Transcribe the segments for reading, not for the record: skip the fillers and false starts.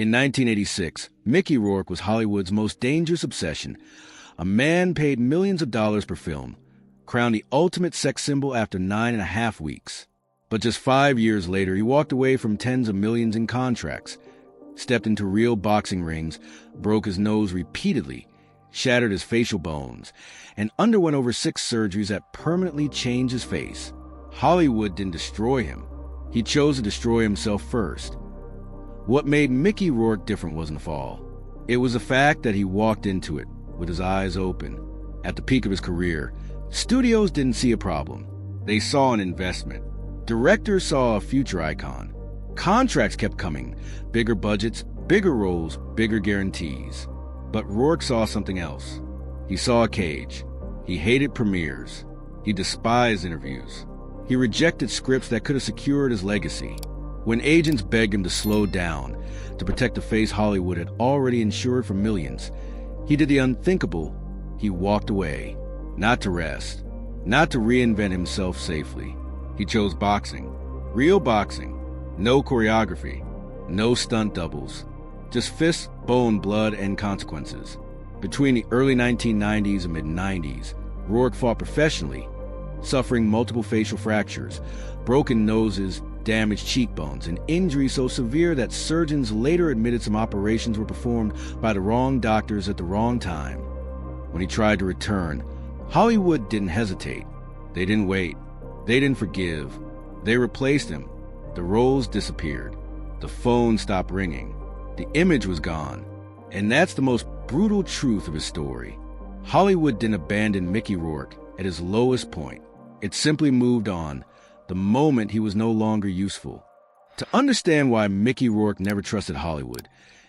In 1986, Mickey Rourke was Hollywood's most dangerous obsession. A man paid millions of dollars per film, crowned the ultimate sex symbol after 9.5 weeks. But just 5 years later, he walked away from tens of millions in contracts, stepped into real boxing rings, broke his nose repeatedly, shattered his facial bones, and underwent over 6 surgeries that permanently changed his face. Hollywood didn't destroy him. He chose to destroy himself first. What made Mickey Rourke different wasn't the fall. It was the fact that he walked into it with his eyes open. At the peak of his career, studios didn't see a problem. They saw an investment. Directors saw a future icon. Contracts kept coming, bigger budgets, bigger roles, bigger guarantees. But Rourke saw something else. He saw a cage. He hated premieres. He despised interviews. He rejected scripts that could have secured his legacy. When agents begged him to slow down, to protect the face Hollywood had already insured for millions, he did the unthinkable. He walked away, not to rest, not to reinvent himself safely. He chose boxing, real boxing, no choreography, no stunt doubles, just fists, bone, blood, and consequences. Between the early 1990s and mid-90s, Rourke fought professionally, suffering multiple facial fractures, broken noses, damaged cheekbones, and injuries so severe that surgeons later admitted some operations were performed by the wrong doctors at the wrong time. When he tried to return, Hollywood didn't hesitate. They didn't wait. They didn't forgive. They replaced him. The roles disappeared. The phone stopped ringing. The image was gone. And that's the most brutal truth of his story. Hollywood didn't abandon Mickey Rourke at his lowest point. It simply moved on the moment he was no longer useful. To understand why Mickey Rourke never trusted Hollywood,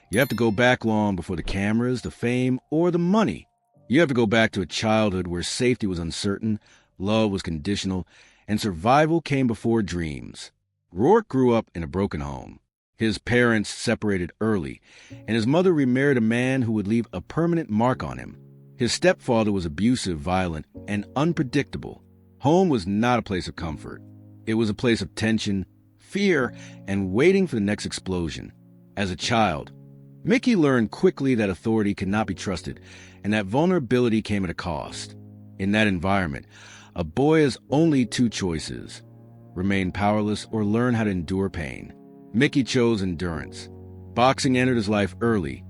you have to go back long before the cameras, the fame, or the money. You have to go back to a childhood where safety was uncertain, love was conditional, and survival came before dreams. Rourke grew up in a broken home. His parents separated early, and his mother remarried a man who would leave a permanent mark on him. His stepfather was abusive, violent, and unpredictable. Home was not a place of comfort. It was a place of tension, fear, and waiting for the next explosion. As a child, Mickey learned quickly that authority could not be trusted, and that vulnerability came at a cost. In that environment, a boy has only 2 choices: remain powerless or learn how to endure pain. Mickey chose endurance. Boxing entered his life early,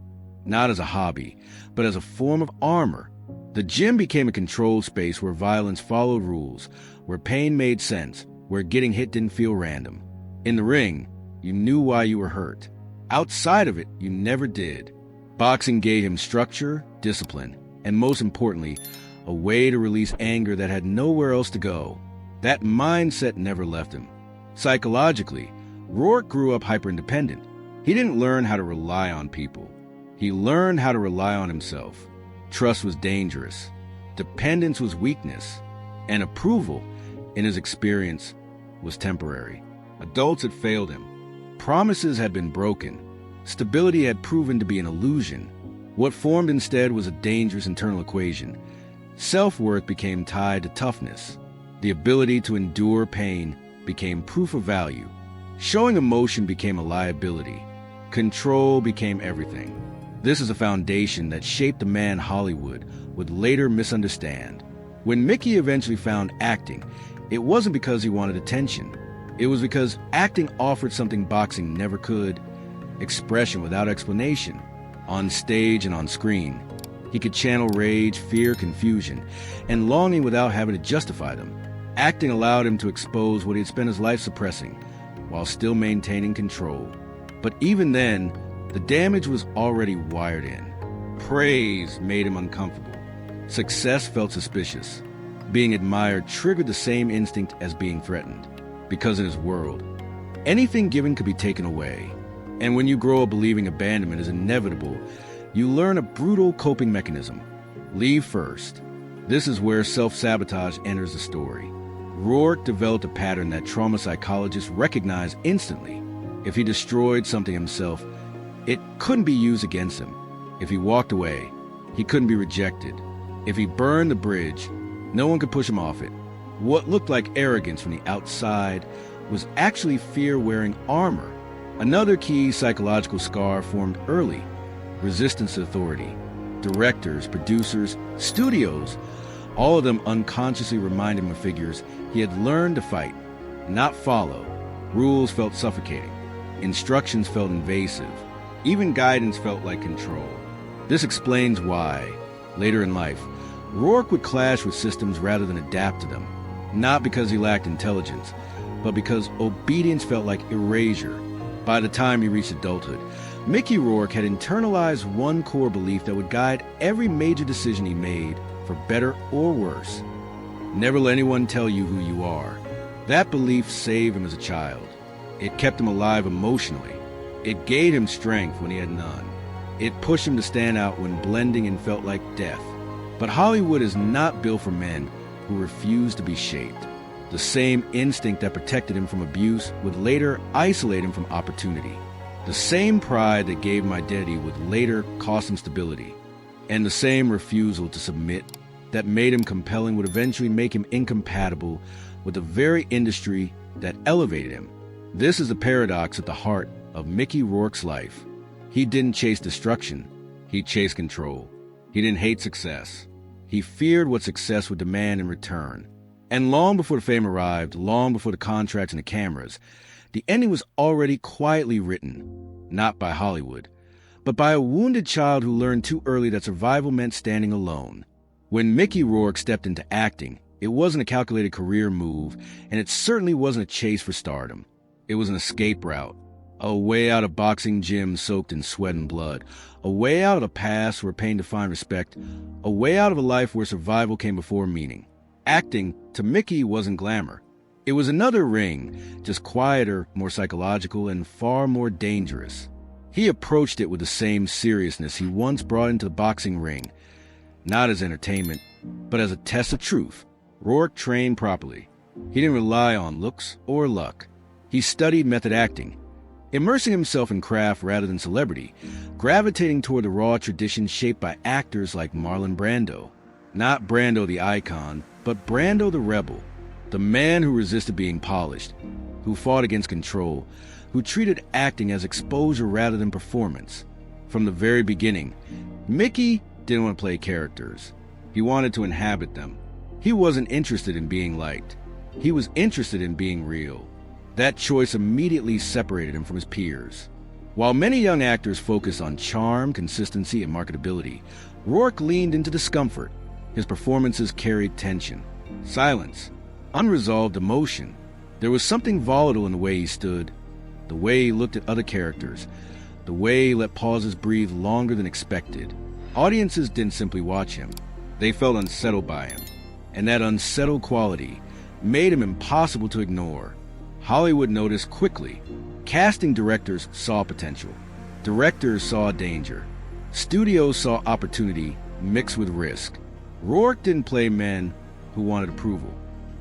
not as a hobby, but as a form of armor. The gym became a controlled space where violence followed rules, where pain made sense, where getting hit didn't feel random. In the ring, you knew why you were hurt. Outside of it, you never did. Boxing gave him structure, discipline, and most importantly, a way to release anger that had nowhere else to go. That mindset never left him. Psychologically, Rourke grew up hyper-independent. He didn't learn how to rely on people. He learned how to rely on himself. Trust was dangerous. Dependence was weakness. And approval, in his experience, was temporary. Adults had failed him. Promises had been broken. Stability had proven to be an illusion. What formed instead was a dangerous internal equation. Self-worth became tied to toughness. The ability to endure pain became proof of value. Showing emotion became a liability. Control became everything. This is a foundation that shaped the man Hollywood would later misunderstand. When Mickey eventually found acting, it wasn't because he wanted attention. It was because acting offered something boxing never could: expression without explanation, on stage and on screen. He could channel rage, fear, confusion, and longing without having to justify them. Acting allowed him to expose what he had spent his life suppressing, while still maintaining control. But even then, the damage was already wired in. Praise made him uncomfortable. Success felt suspicious. Being admired triggered the same instinct as being threatened. Because in his world, anything given could be taken away. And when you grow up believing abandonment is inevitable, you learn a brutal coping mechanism: leave first. This is where self-sabotage enters the story. Rourke developed a pattern that trauma psychologists recognized instantly. If he destroyed something himself, it couldn't be used against him. If he walked away, he couldn't be rejected. If he burned the bridge, no one could push him off it. What looked like arrogance from the outside was actually fear wearing armor, Another key psychological scar formed early: resistance to authority. Directors, producers, studios, all of them unconsciously reminded him of figures he had learned to fight, not follow. Rules felt suffocating. Instructions felt invasive. Even guidance felt like control. This explains why, later in life, Rourke would clash with systems rather than adapt to them, not because he lacked intelligence, but because obedience felt like erasure. By the time he reached adulthood, Mickey Rourke had internalized one core belief that would guide every major decision he made, for better or worse. Never let anyone tell you who you are. That belief saved him as a child. It kept him alive emotionally. It gave him strength when he had none. It pushed him to stand out when blending in felt like death. But Hollywood is not built for men who refuse to be shaped. The same instinct that protected him from abuse would later isolate him from opportunity. The same pride that gave him identity would later cost him stability. And the same refusal to submit that made him compelling would eventually make him incompatible with the very industry that elevated him. This is the paradox at the heart of Mickey Rourke's life. He didn't chase destruction, he chased control. He didn't hate success. He feared what success would demand in return. And long before the fame arrived, long before the contracts and the cameras, the ending was already quietly written, not by Hollywood, but by a wounded child who learned too early that survival meant standing alone. When Mickey Rourke stepped into acting, it wasn't a calculated career move, and it certainly wasn't a chase for stardom. It was an escape route, a way out of boxing gyms soaked in sweat and blood, a way out of a past where pain defined respect, a way out of a life where survival came before meaning. Acting, to Mickey, wasn't glamour. It was another ring, just quieter, more psychological, and far more dangerous. He approached it with the same seriousness he once brought into the boxing ring, not as entertainment, but as a test of truth. Rourke trained properly. He didn't rely on looks or luck. He studied method acting, immersing himself in craft rather than celebrity, gravitating toward the raw tradition shaped by actors like Marlon Brando. Not Brando the icon, but Brando the rebel, the man who resisted being polished, who fought against control, who treated acting as exposure rather than performance. From the very beginning, Mickey didn't want to play characters. He wanted to inhabit them. He wasn't interested in being liked. He was interested in being real. That choice immediately separated him from his peers. While many young actors focus on charm, consistency, and marketability, Rourke leaned into discomfort. His performances carried tension, silence, unresolved emotion. There was something volatile in the way he stood, the way he looked at other characters, the way he let pauses breathe longer than expected. Audiences didn't simply watch him. They felt unsettled by him. And that unsettled quality made him impossible to ignore. Hollywood noticed quickly. Casting directors saw potential. Directors saw danger. Studios saw opportunity mixed with risk. Rourke didn't play men who wanted approval.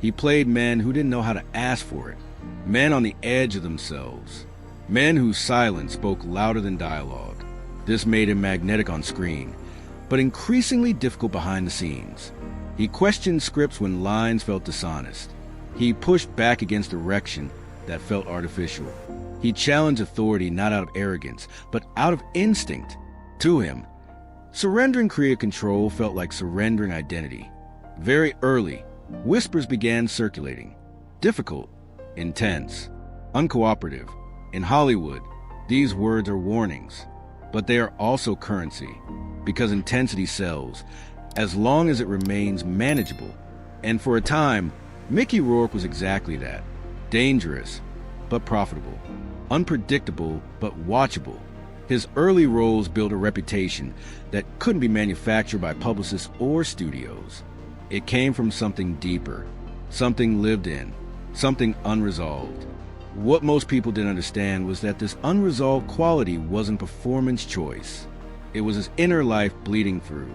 He played men who didn't know how to ask for it. Men on the edge of themselves. Men whose silence spoke louder than dialogue. This made him magnetic on screen, but increasingly difficult behind the scenes. He questioned scripts when lines felt dishonest. He pushed back against direction that felt artificial. He challenged authority not out of arrogance, but out of instinct. To him, surrendering creative control felt like surrendering identity. Very early, whispers began circulating. Difficult, intense, uncooperative. In Hollywood, these words are warnings, but they are also currency, because intensity sells, as long as it remains manageable. And for a time, Mickey Rourke was exactly that. Dangerous, but profitable. Unpredictable, but watchable. His early roles built a reputation that couldn't be manufactured by publicists or studios. It came from something deeper, something lived in, something unresolved. What most people didn't understand was that this unresolved quality wasn't performance choice. It was his inner life bleeding through.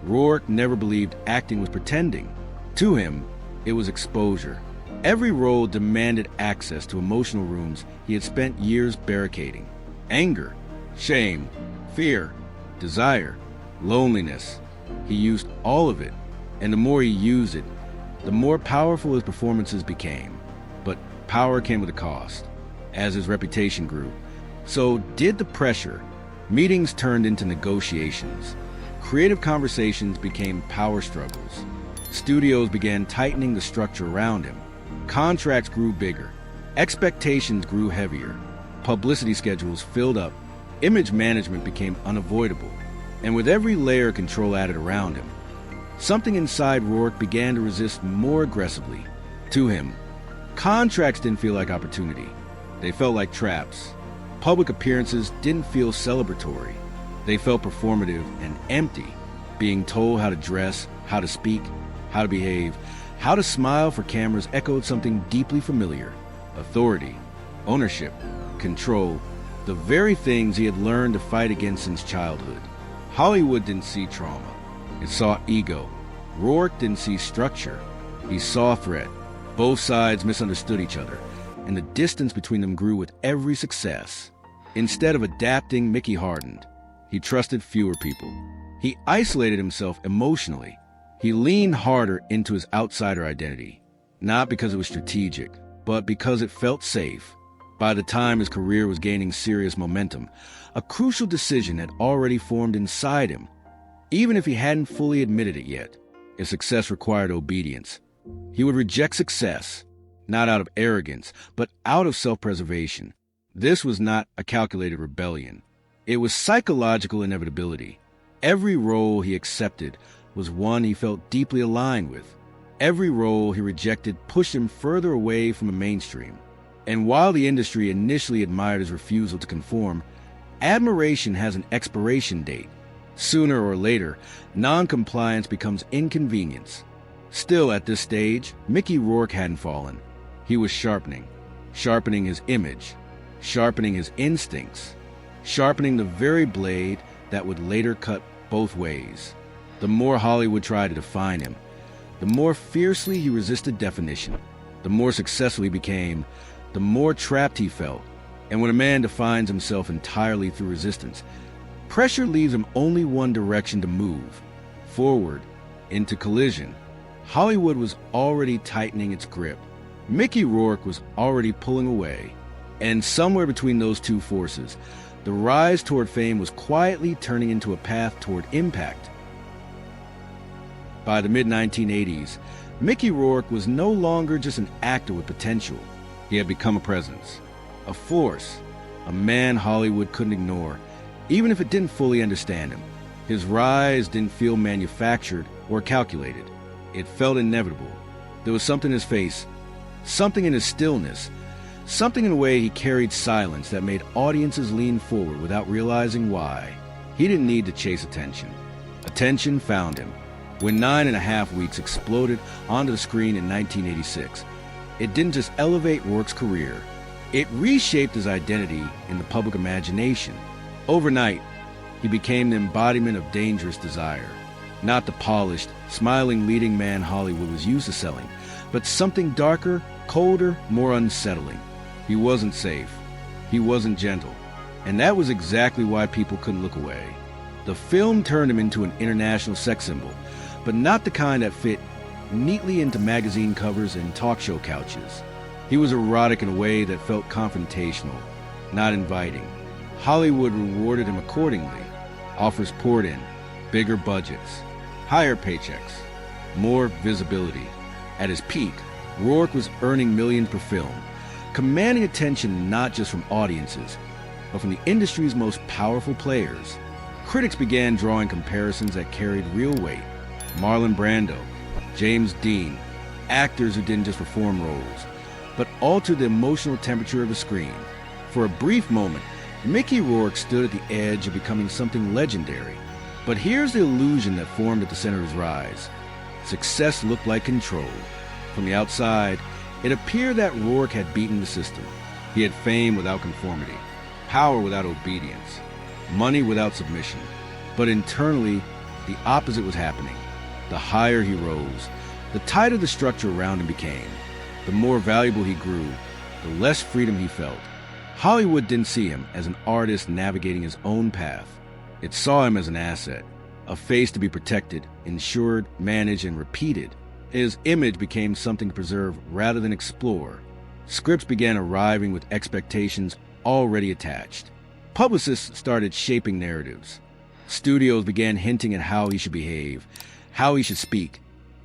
Rourke never believed acting was pretending. To him, it was exposure. Every role demanded access to emotional rooms he had spent years barricading. Anger, shame, fear, desire, loneliness. He used all of it, and the more he used it, the more powerful his performances became. But power came with a cost. As his reputation grew, So did the pressure. Meetings turned into negotiations. Creative conversations became power struggles. Studios began tightening the structure around him. Contracts grew bigger. Expectations grew heavier. Publicity schedules filled up. Image management became unavoidable. And with every layer of control added around him, something inside Rourke began to resist more aggressively. To him, contracts didn't feel like opportunity. They felt like traps. Public appearances didn't feel celebratory. They felt performative and empty. Being told how to dress, how to speak, how to behave, how to smile for cameras echoed something deeply familiar. Authority, ownership, control, the very things he had learned to fight against since childhood. Hollywood didn't see trauma. It saw ego. Rourke didn't see structure. He saw threat. Both sides misunderstood each other, and the distance between them grew with every success. Instead of adapting, Mickey hardened. He trusted fewer people. He isolated himself emotionally. He leaned harder into his outsider identity, not because it was strategic, but because it felt safe. By the time his career was gaining serious momentum, a crucial decision had already formed inside him, even if he hadn't fully admitted it yet. If success required obedience, he would reject success, not out of arrogance, but out of self-preservation. This was not a calculated rebellion. It was psychological inevitability. Every role he accepted was one he felt deeply aligned with. Every role he rejected pushed him further away from the mainstream. And while the industry initially admired his refusal to conform, admiration has an expiration date. Sooner or later, non-compliance becomes inconvenience. Still, at this stage, Mickey Rourke hadn't fallen. He was sharpening his image, sharpening his instincts, sharpening the very blade that would later cut both ways. The more Hollywood tried to define him, the more fiercely he resisted definition. The more successful he became, the more trapped he felt. And when a man defines himself entirely through resistance, pressure leaves him only one direction to move: forward, into collision. Hollywood was already tightening its grip. Mickey Rourke was already pulling away. And somewhere between those two forces, the rise toward fame was quietly turning into a path toward impact. By the mid-1980s, Mickey Rourke was no longer just an actor with potential. He had become a presence, a force, a man Hollywood couldn't ignore, even if it didn't fully understand him. His rise didn't feel manufactured or calculated. It felt inevitable. There was something in his face, something in his stillness, something in the way he carried silence that made audiences lean forward without realizing why. He didn't need to chase attention. Attention found him. When 9.5 Weeks exploded onto the screen in 1986, it didn't just elevate Rourke's career, it reshaped his identity in the public imagination. Overnight, he became the embodiment of dangerous desire. Not the polished, smiling leading man Hollywood was used to selling, but something darker, colder, more unsettling. He wasn't safe. He wasn't gentle. And that was exactly why people couldn't look away. The film turned him into an international sex symbol, but not the kind that fit neatly into magazine covers and talk show couches. He was erotic in a way that felt confrontational, not inviting. Hollywood rewarded him accordingly. Offers poured in, bigger budgets, higher paychecks, more visibility. At his peak, Rourke was earning millions per film, commanding attention not just from audiences, but from the industry's most powerful players. Critics began drawing comparisons that carried real weight. Marlon Brando, James Dean, actors who didn't just perform roles, but altered the emotional temperature of the screen. For a brief moment, Mickey Rourke stood at the edge of becoming something legendary. But here's the illusion that formed at the center of his rise. Success looked like control. From the outside, it appeared that Rourke had beaten the system. He had fame without conformity, power without obedience, money without submission. But internally, the opposite was happening. The higher he rose, the tighter the structure around him became. The more valuable he grew, the less freedom he felt. Hollywood didn't see him as an artist navigating his own path. It saw him as an asset, a face to be protected, insured, managed, and repeated. His image became something to preserve rather than explore. Scripts began arriving with expectations already attached. Publicists started shaping narratives. Studios began hinting at how he should behave, how he should speak,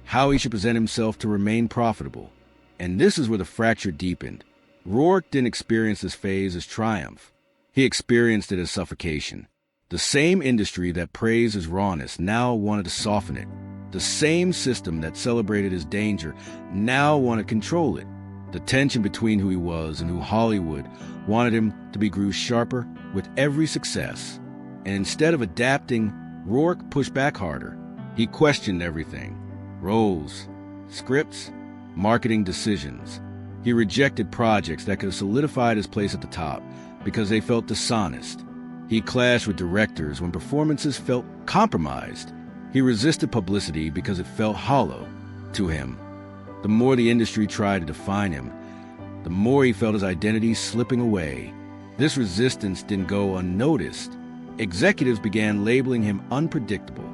how he should present himself to remain profitable. And this is where the fracture deepened. Rourke didn't experience this phase as triumph. He experienced it as suffocation. The same industry that praised his rawness now wanted to soften it. The same system that celebrated his danger now wanted to control it. The tension between who he was and who Hollywood wanted him to be grew sharper with every success. And instead of adapting, Rourke pushed back harder. He questioned everything: roles, scripts, marketing decisions. He rejected projects that could have solidified his place at the top because they felt dishonest. He clashed with directors when performances felt compromised. He resisted publicity because it felt hollow to him. The more the industry tried to define him, the more he felt his identity slipping away. This resistance didn't go unnoticed. Executives began labeling him unpredictable,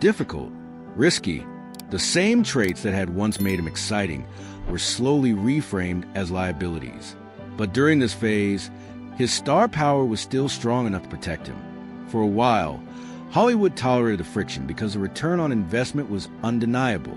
difficult, risky. The same traits that had once made him exciting were slowly reframed as liabilities. But during this phase, his star power was still strong enough to protect him. For a while, Hollywood tolerated the friction because the return on investment was undeniable.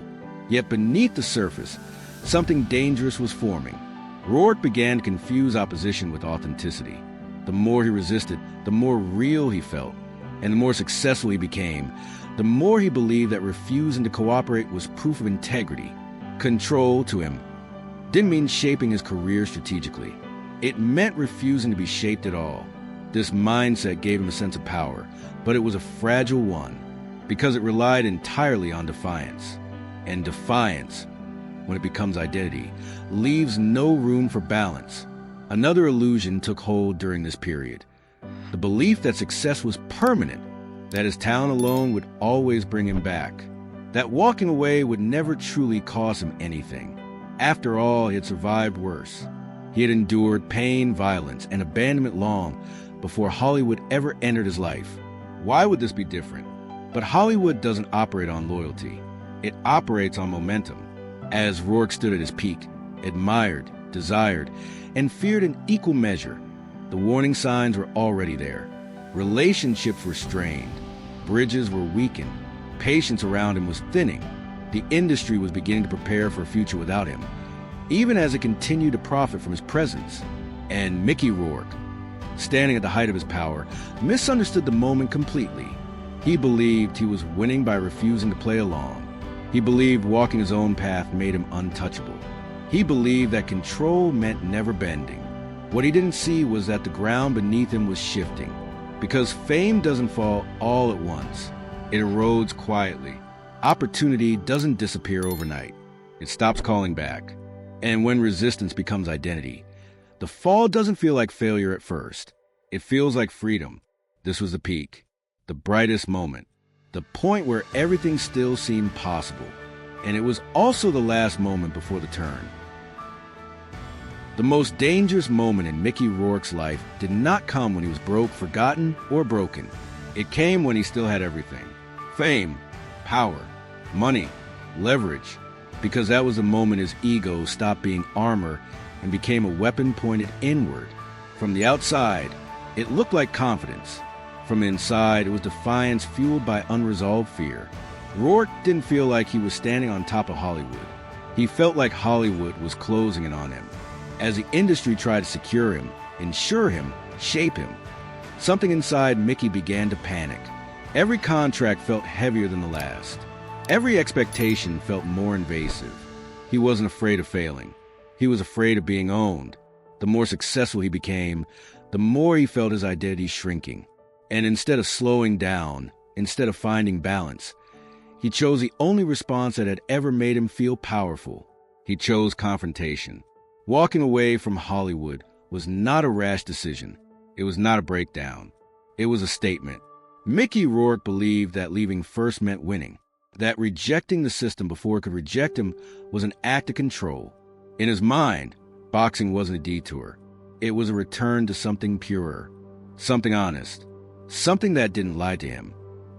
Yet beneath the surface, something dangerous was forming. Rourke began to confuse opposition with authenticity. The more he resisted, the more real he felt. And the more successful he became, the more he believed that refusing to cooperate was proof of integrity. Control, to him, didn't mean shaping his career strategically. It meant refusing to be shaped at all. This mindset gave him a sense of power, but it was a fragile one, because it relied entirely on defiance. And defiance, when it becomes identity, leaves no room for balance. Another illusion took hold during this period: the belief that success was permanent, that his talent alone would always bring him back, that walking away would never truly cost him anything. After all, he had survived worse. He had endured pain, violence, and abandonment long before Hollywood ever entered his life. Why would this be different? But Hollywood doesn't operate on loyalty. It operates on momentum. As Rourke stood at his peak, admired, desired, and feared in equal measure, the warning signs were already there. Relationships were strained. Bridges were weakened. Patience around him was thinning. The industry was beginning to prepare for a future without him, even as it continued to profit from his presence. And Mickey Rourke, standing at the height of his power, misunderstood the moment completely. He believed he was winning by refusing to play along. He believed walking his own path made him untouchable. He believed that control meant never bending. What he didn't see was that the ground beneath him was shifting. Because fame doesn't fall all at once. It erodes quietly. Opportunity doesn't disappear overnight. It stops calling back. And when resistance becomes identity, the fall doesn't feel like failure at first. It feels like freedom. This was the peak, the brightest moment, the point where everything still seemed possible. And it was also the last moment before the turn. The most dangerous moment in Mickey Rourke's life did not come when he was broke, forgotten, or broken. It came when he still had everything: fame, power, money, leverage. Because that was the moment his ego stopped being armor and became a weapon pointed inward. From the outside, it looked like confidence. From inside, it was defiance fueled by unresolved fear. Rourke didn't feel like he was standing on top of Hollywood. He felt like Hollywood was closing in on him. As the industry tried to secure him, ensure him, shape him, something inside Mickey began to panic. Every contract felt heavier than the last. Every expectation felt more invasive. He wasn't afraid of failing. He was afraid of being owned. The more successful he became, the more he felt his identity shrinking. And instead of slowing down, instead of finding balance, he chose the only response that had ever made him feel powerful. He chose confrontation. Walking away from Hollywood was not a rash decision. It was not a breakdown. It was a statement. Mickey Rourke believed that leaving first meant winning, that rejecting the system before it could reject him was an act of control. In his mind, boxing wasn't a detour. It was a return to something purer, something honest, something that didn't lie to him.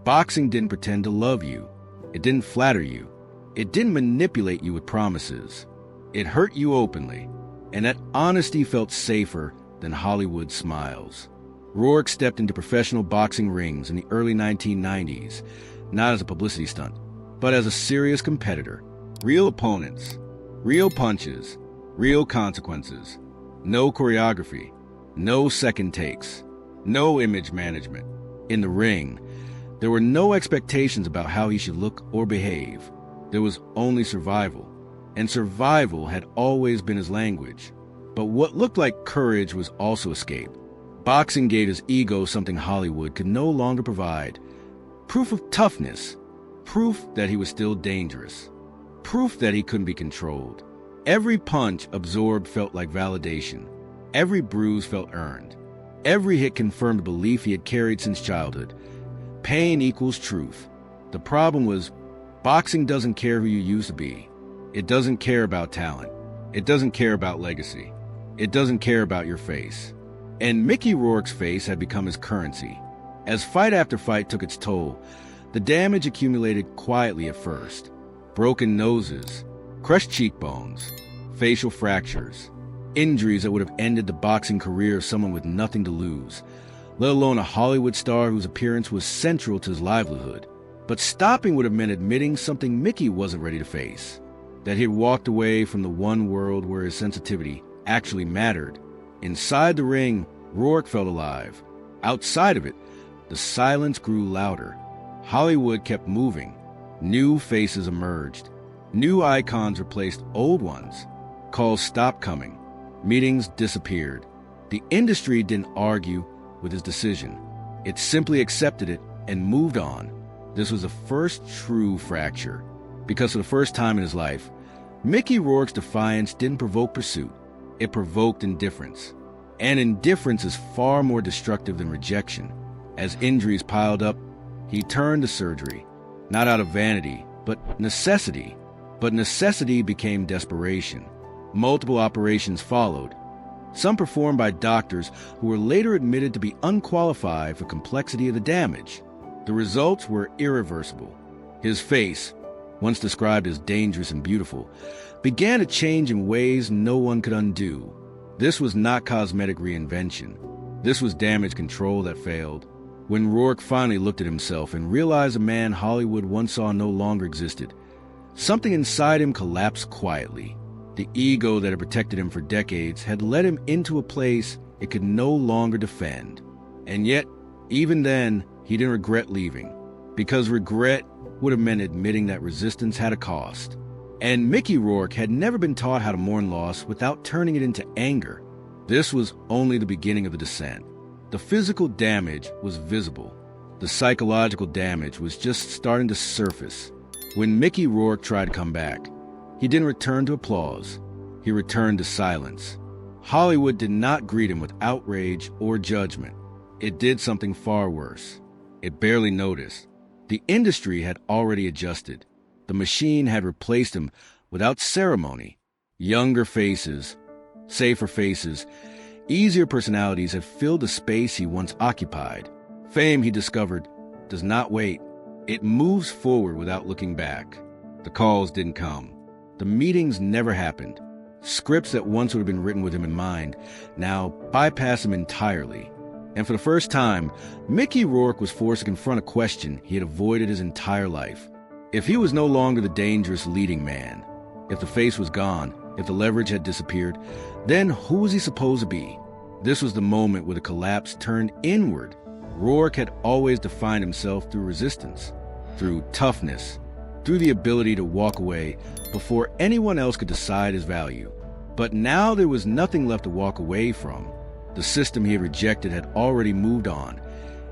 Boxing didn't pretend to love you. It didn't flatter you. It didn't manipulate you with promises. It hurt you openly, and that honesty felt safer than Hollywood smiles. Rourke stepped into professional boxing rings in the early 1990s, not as a publicity stunt, but as a serious competitor. Real opponents, real punches, real consequences. No choreography, no second takes, no image management. In the ring, there were no expectations about how he should look or behave. There was only survival, and survival had always been his language. But what looked like courage was also escape. Boxing gave his ego something Hollywood could no longer provide. Proof of toughness, proof that he was still dangerous, proof that he couldn't be controlled. Every punch absorbed felt like validation. Every bruise felt earned. Every hit confirmed a belief he had carried since childhood. Pain equals truth. The problem was, boxing doesn't care who you used to be. It doesn't care about talent. It doesn't care about legacy. It doesn't care about your face. And Mickey Rourke's face had become his currency. As fight after fight took its toll, the damage accumulated quietly at first. Broken noses, crushed cheekbones, facial fractures, injuries that would have ended the boxing career of someone with nothing to lose, let alone a Hollywood star whose appearance was central to his livelihood. But stopping would have meant admitting something Mickey wasn't ready to face, that he had walked away from the one world where his sensitivity actually mattered. Inside the ring, Rourke felt alive. Outside of it, the silence grew louder. Hollywood kept moving. New faces emerged. New icons replaced old ones. Calls stopped coming. Meetings disappeared. The industry didn't argue with his decision. It simply accepted it and moved on. This was the first true fracture, because for the first time in his life, Mickey Rourke's defiance didn't provoke pursuit. It provoked indifference. And indifference is far more destructive than rejection. As injuries piled up, he turned to surgery, not out of vanity, but necessity. But necessity became desperation. Multiple operations followed, some performed by doctors who were later admitted to be unqualified for complexity of the damage. The results were irreversible. His face, once described as dangerous and beautiful, began to change in ways no one could undo. This was not cosmetic reinvention. This was damage control that failed. When Rourke finally looked at himself and realized a man Hollywood once saw no longer existed, something inside him collapsed quietly. The ego that had protected him for decades had led him into a place it could no longer defend. And yet, even then, he didn't regret leaving, because regret would have meant admitting that resistance had a cost. And Mickey Rourke had never been taught how to mourn loss without turning it into anger. This was only the beginning of the descent. The physical damage was visible. The psychological damage was just starting to surface. When Mickey Rourke tried to come back, he didn't return to applause. He returned to silence. Hollywood did not greet him with outrage or judgment. It did something far worse. It barely noticed. The industry had already adjusted. The machine had replaced him without ceremony. Younger faces, safer faces, easier personalities had filled the space he once occupied. Fame, he discovered, does not wait. It moves forward without looking back. The calls didn't come. The meetings never happened. Scripts that once would have been written with him in mind now bypass him entirely. And for the first time, Mickey Rourke was forced to confront a question he had avoided his entire life. If he was no longer the dangerous leading man, if the face was gone, if the leverage had disappeared, then who was he supposed to be? This was the moment where the collapse turned inward. Rourke had always defined himself through resistance, through toughness, through the ability to walk away before anyone else could decide his value. But now there was nothing left to walk away from. The system he had rejected had already moved on,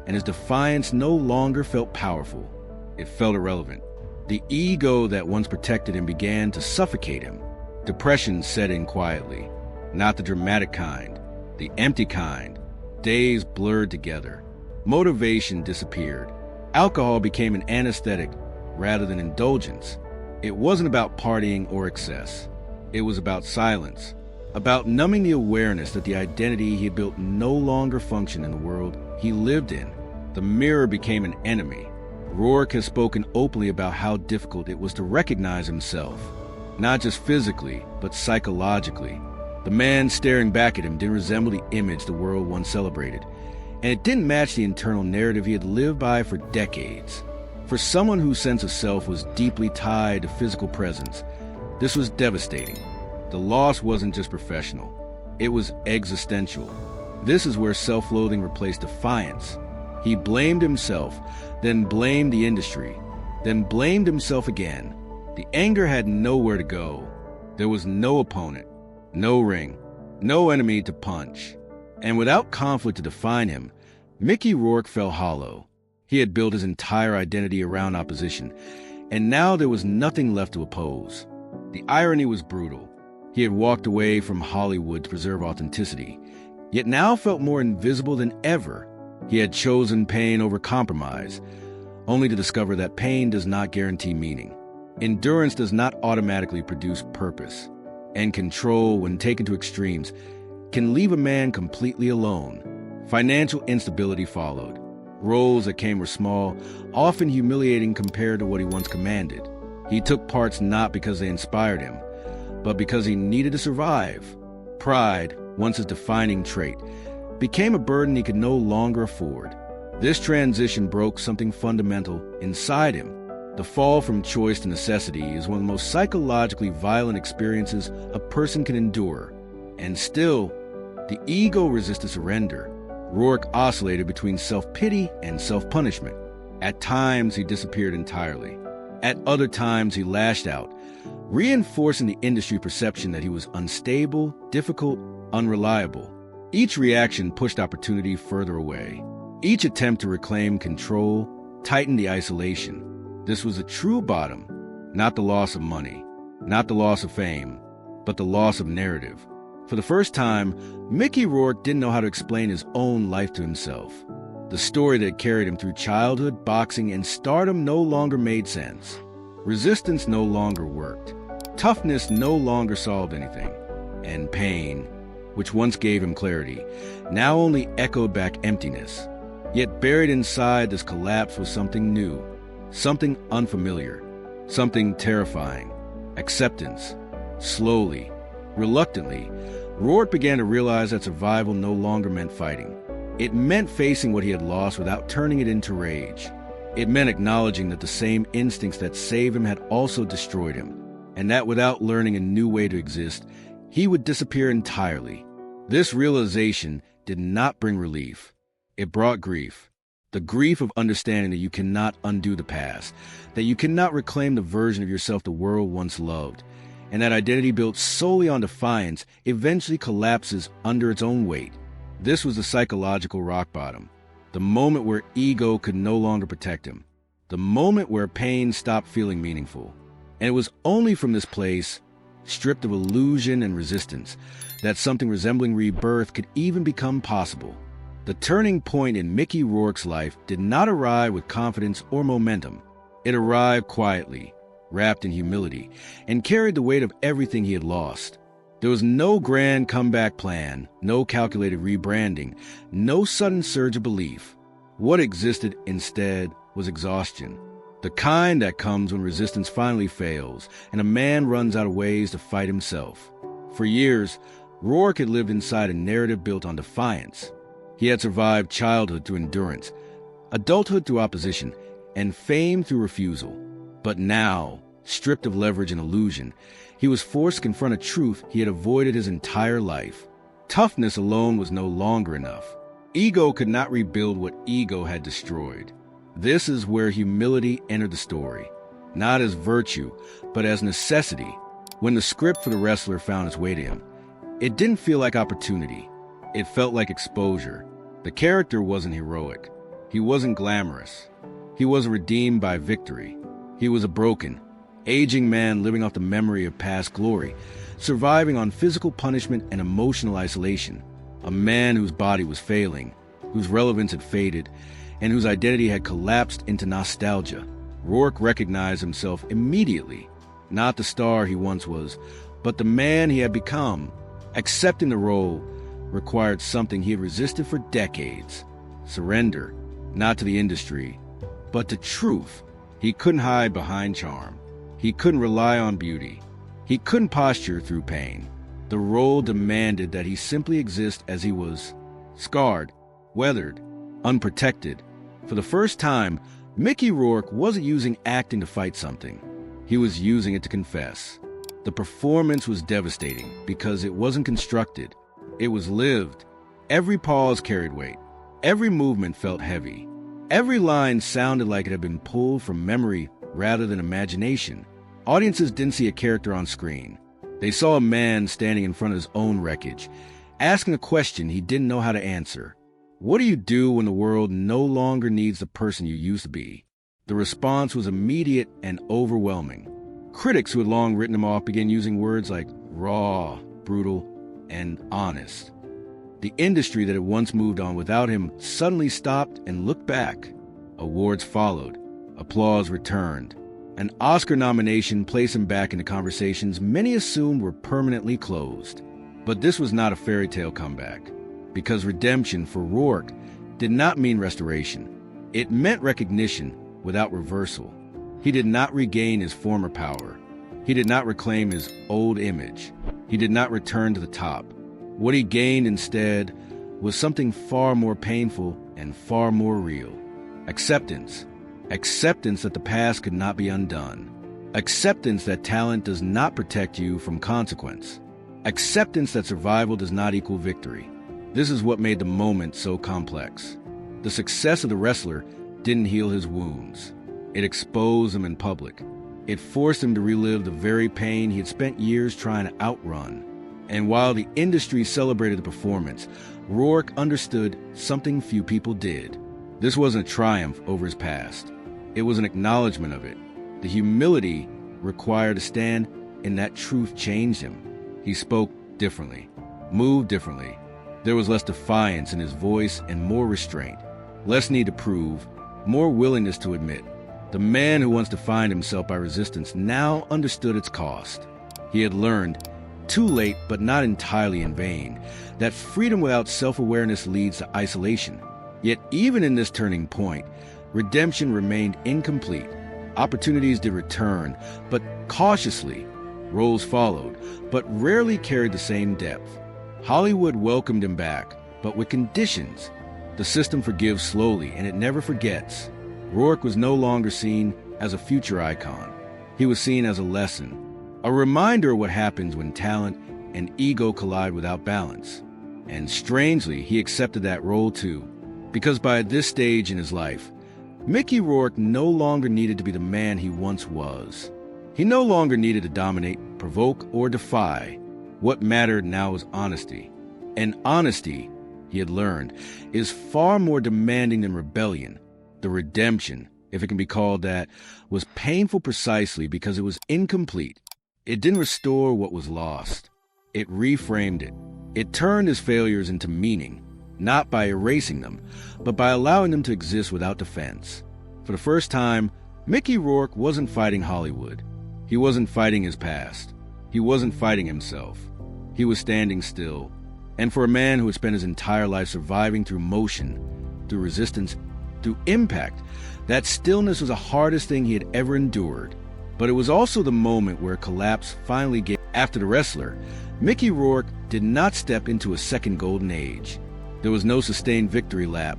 and his defiance no longer felt powerful. It felt irrelevant. The ego that once protected him began to suffocate him. Depression set in quietly, not the dramatic kind, the empty kind. Days blurred together. Motivation disappeared. Alcohol became an anesthetic rather than indulgence. It wasn't about partying or excess. It was about silence, about numbing the awareness that the identity he had built no longer functioned in the world he lived in. The mirror became an enemy. Rourke has spoken openly about how difficult it was to recognize himself, not just physically, but psychologically. The man staring back at him didn't resemble the image the world once celebrated. and it didn't match the internal narrative he had lived by for decades. For someone whose sense of self was deeply tied to physical presence, this was devastating. The loss wasn't just professional, it was existential. This is where self-loathing replaced defiance. He blamed himself, then blamed the industry, then blamed himself again. The anger had nowhere to go. There was no opponent, no ring, no enemy to punch. And without conflict to define him, Mickey Rourke fell hollow. He had built his entire identity around opposition, and now there was nothing left to oppose. The irony was brutal. He had walked away from Hollywood to preserve authenticity, yet now felt more invisible than ever. He had chosen pain over compromise, only to discover that pain does not guarantee meaning. Endurance does not automatically produce purpose, and control, when taken to extremes, can leave a man completely alone. Financial instability followed. Roles that came were small, often humiliating compared to what he once commanded. He took parts not because they inspired him, but because he needed to survive. Pride, once his defining trait, became a burden he could no longer afford. This transition broke something fundamental inside him. The fall from choice to necessity is one of the most psychologically violent experiences a person can endure. And still, the ego resisted surrender. Rourke oscillated between self-pity and self-punishment. At times, he disappeared entirely. At other times, he lashed out, reinforcing the industry perception that he was unstable, difficult, unreliable. Each reaction pushed opportunity further away. Each attempt to reclaim control tightened the isolation. This was a true bottom, not the loss of money, not the loss of fame, but the loss of narrative. For the first time, Mickey Rourke didn't know how to explain his own life to himself. The story that carried him through childhood, boxing, and stardom no longer made sense. Resistance no longer worked. Toughness no longer solved anything. And pain, which once gave him clarity, now only echoed back emptiness. Yet buried inside this collapse was something new, something unfamiliar, something terrifying. Acceptance. Slowly, reluctantly, Rourke began to realize that survival no longer meant fighting. It meant facing what he had lost without turning it into rage. It meant acknowledging that the same instincts that saved him had also destroyed him, and that without learning a new way to exist, he would disappear entirely. This realization did not bring relief. It brought grief. The grief of understanding that you cannot undo the past, that you cannot reclaim the version of yourself the world once loved, and that identity built solely on defiance eventually collapses under its own weight. This was the psychological rock bottom, the moment where ego could no longer protect him, the moment where pain stopped feeling meaningful. And it was only from this place, stripped of illusion and resistance, that something resembling rebirth could even become possible. The turning point in Mickey Rourke's life did not arrive with confidence or momentum. It arrived quietly, wrapped in humility, and carried the weight of everything he had lost. There was no grand comeback plan, no calculated rebranding, no sudden surge of belief. What existed instead was exhaustion, the kind that comes when resistance finally fails and a man runs out of ways to fight himself. For years, Rourke had lived inside a narrative built on defiance. He had survived childhood through endurance, adulthood through opposition, and fame through refusal. But now, stripped of leverage and illusion, he was forced to confront a truth he had avoided his entire life. Toughness alone was no longer enough. Ego could not rebuild what ego had destroyed. This is where humility entered the story, not as virtue, but as necessity. When the script for the wrestler found its way to him, it didn't feel like opportunity. It felt like exposure. The character wasn't heroic. He wasn't glamorous. He wasn't redeemed by victory. He was a broken, aging man living off the memory of past glory, surviving on physical punishment and emotional isolation. A man whose body was failing, whose relevance had faded, and whose identity had collapsed into nostalgia. Rourke recognized himself immediately, not the star he once was, but the man he had become. Accepting the role required something he had resisted for decades: surrender, not to the industry, but to truth. He couldn't hide behind charm. He couldn't rely on beauty. He couldn't posture through pain. The role demanded that he simply exist as he was, scarred, weathered, unprotected. For the first time, Mickey Rourke wasn't using acting to fight something. He was using it to confess. The performance was devastating because it wasn't constructed. It was lived. Every pause carried weight. Every movement felt heavy. Every line sounded like it had been pulled from memory rather than imagination. Audiences didn't see a character on screen. They saw a man standing in front of his own wreckage, asking a question he didn't know how to answer. What do you do when the world no longer needs the person you used to be? The response was immediate and overwhelming. Critics who had long written him off began using words like raw, brutal, and honest. The industry that had once moved on without him suddenly stopped and looked back. Awards followed. Applause returned. An Oscar nomination placed him back into conversations many assumed were permanently closed. But this was not a fairy tale comeback, because redemption for Rourke did not mean restoration. It meant recognition without reversal. He did not regain his former power. He did not reclaim his old image. He did not return to the top. What he gained instead was something far more painful and far more real. Acceptance. Acceptance that the past could not be undone. Acceptance that talent does not protect you from consequence. Acceptance that survival does not equal victory. This is what made the moment so complex. The success of the wrestler didn't heal his wounds. It exposed them in public. It forced him to relive the very pain he had spent years trying to outrun. And while the industry celebrated the performance, Rourke understood something few people did. This wasn't a triumph over his past. It was an acknowledgement of it. The humility required to stand in that truth changed him. He spoke differently, moved differently. There was less defiance in his voice and more restraint, less need to prove, more willingness to admit. The man who once defined himself by resistance now understood its cost. He had learned, too late but not entirely in vain, that freedom without self-awareness leads to isolation. Yet even in this turning point, redemption remained incomplete. Opportunities did return, but cautiously. Roles followed, but rarely carried the same depth. Hollywood welcomed him back, but with conditions. The system forgives slowly, and it never forgets. Rourke was no longer seen as a future icon. He was seen as a lesson, a reminder of what happens when talent and ego collide without balance. And strangely, he accepted that role too, because by this stage in his life, Mickey Rourke no longer needed to be the man he once was. He no longer needed to dominate, provoke, or defy. What mattered now was honesty. And honesty, he had learned, is far more demanding than rebellion. The redemption, if it can be called that, was painful precisely because it was incomplete. It didn't restore what was lost. It reframed it. It turned his failures into meaning, not by erasing them, but by allowing them to exist without defense. For the first time, Mickey Rourke wasn't fighting Hollywood. He wasn't fighting his past. He wasn't fighting himself. He was standing still. And for a man who had spent his entire life surviving through motion, through resistance, through impact, that stillness was the hardest thing he had ever endured. But it was also the moment where collapse finally gave. After the wrestler, Mickey Rourke did not step into a second golden age. There was no sustained victory lap,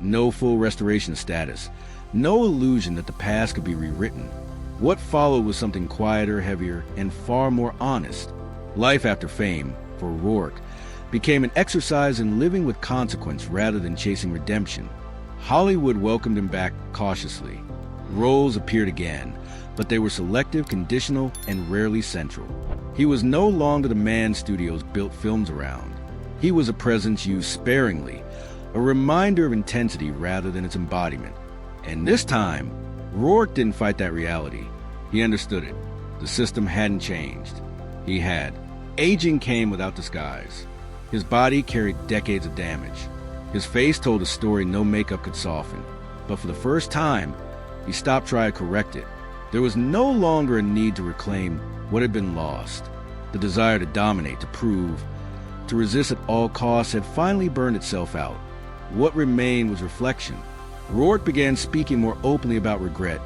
no full restoration status, no illusion that the past could be rewritten. What followed was something quieter, heavier, and far more honest. Life after fame, for Rourke, became an exercise in living with consequence rather than chasing redemption. Hollywood welcomed him back cautiously. Roles appeared again, but they were selective, conditional, and rarely central. He was no longer the man studios built films around. He was a presence used sparingly, a reminder of intensity rather than its embodiment. And this time, Rourke didn't fight that reality. He understood it. The system hadn't changed. He had. Aging came without disguise. His body carried decades of damage. His face told a story no makeup could soften. But for the first time, he stopped trying to correct it. There was no longer a need to reclaim what had been lost. The desire to dominate, to prove, to resist at all costs had finally burned itself out. What remained was reflection. Rourke began speaking more openly about regret,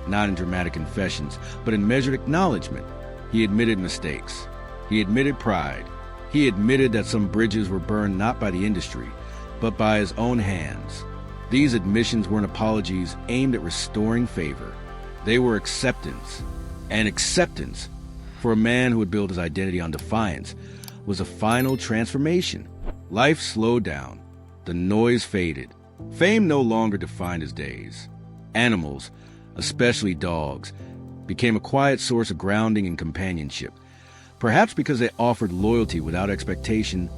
not in dramatic confessions, but in measured acknowledgement. He admitted mistakes. He admitted pride. He admitted that some bridges were burned not by the industry, but by his own hands. These admissions weren't apologies aimed at restoring favor. They were acceptance. And acceptance, for a man who had built his identity on defiance, was a final transformation. Life slowed down. The noise faded. Fame no longer defined his days. Animals, especially dogs, became a quiet source of grounding and companionship, perhaps because they offered loyalty without expectation,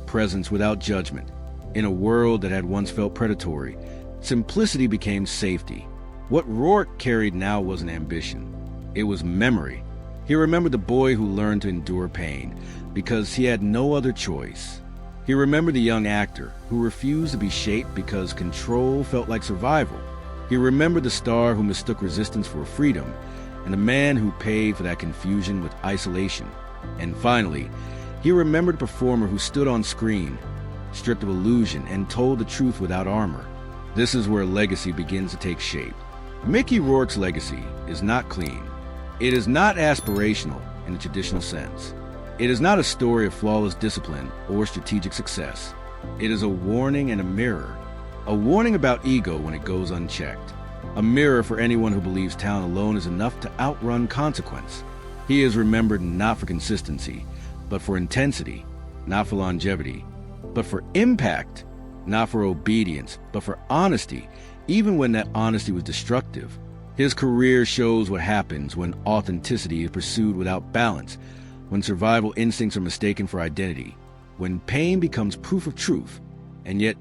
presence without judgment. In a world that had once felt predatory, simplicity became safety. What Rourke carried now wasn't ambition. It was memory. He remembered the boy who learned to endure pain because he had no other choice. He remembered the young actor who refused to be shaped because control felt like survival. He remembered the star who mistook resistance for freedom, and the man who paid for that confusion with isolation. And finally, he remembered the performer who stood on screen, stripped of illusion, and told the truth without armor. This is where legacy begins to take shape. Mickey Rourke's legacy is not clean. It is not aspirational in the traditional sense. It is not a story of flawless discipline or strategic success. It is a warning and a mirror. A warning about ego when it goes unchecked. A mirror for anyone who believes talent alone is enough to outrun consequence. He is remembered not for consistency, but for intensity, not for longevity, but for impact, not for obedience, but for honesty, even when that honesty was destructive. His career shows what happens when authenticity is pursued without balance, when survival instincts are mistaken for identity, when pain becomes proof of truth. And yet,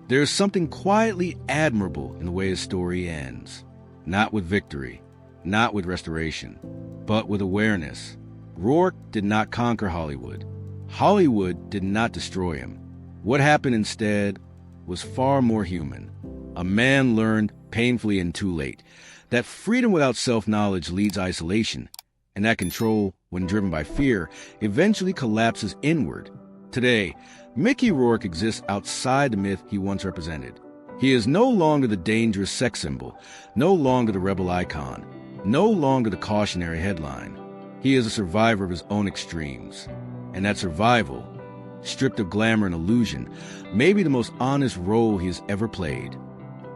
there is something quietly admirable in the way his story ends. Not with victory, not with restoration, but with awareness. Rourke did not conquer Hollywood. Hollywood did not destroy him. What happened instead was far more human. A man learned, painfully and too late, that freedom without self-knowledge leads isolation, and that control, when driven by fear, eventually collapses inward. Today, Mickey Rourke exists outside the myth he once represented. He is no longer the dangerous sex symbol, no longer the rebel icon, no longer the cautionary headline. He is a survivor of his own extremes. And that survival, stripped of glamour and illusion, may be the most honest role he has ever played.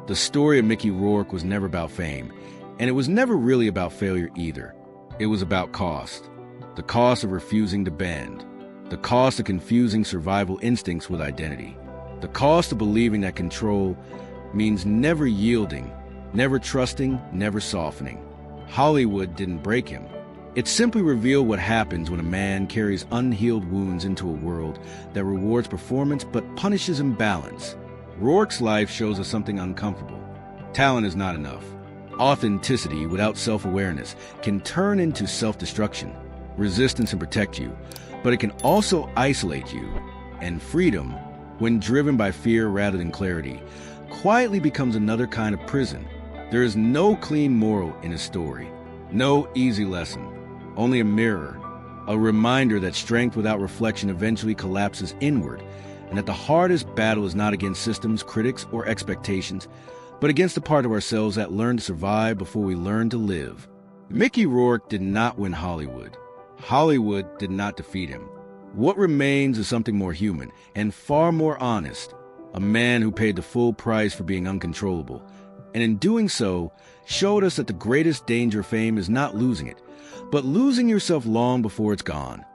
The story of Mickey Rourke was never about fame, and it was never really about failure either. It was about cost. The cost of refusing to bend. The cost of confusing survival instincts with identity. The cost of believing that control means never yielding, never trusting, never softening. Hollywood didn't break him. It simply revealed what happens when a man carries unhealed wounds into a world that rewards performance but punishes imbalance. Rourke's life shows us something uncomfortable. Talent is not enough. Authenticity without self-awareness can turn into self-destruction. Resistance can protect you, but it can also isolate you. And freedom, when driven by fear rather than clarity, quietly becomes another kind of prison. There is no clean moral in his story, no easy lesson, only a mirror, a reminder that strength without reflection eventually collapses inward, and that the hardest battle is not against systems, critics, or expectations, but against the part of ourselves that learned to survive before we learned to live. Mickey Rourke did not win Hollywood. Hollywood did not defeat him. What remains is something more human and far more honest, a man who paid the full price for being uncontrollable, and in doing so, showed us that the greatest danger of fame is not losing it, but losing yourself long before it's gone.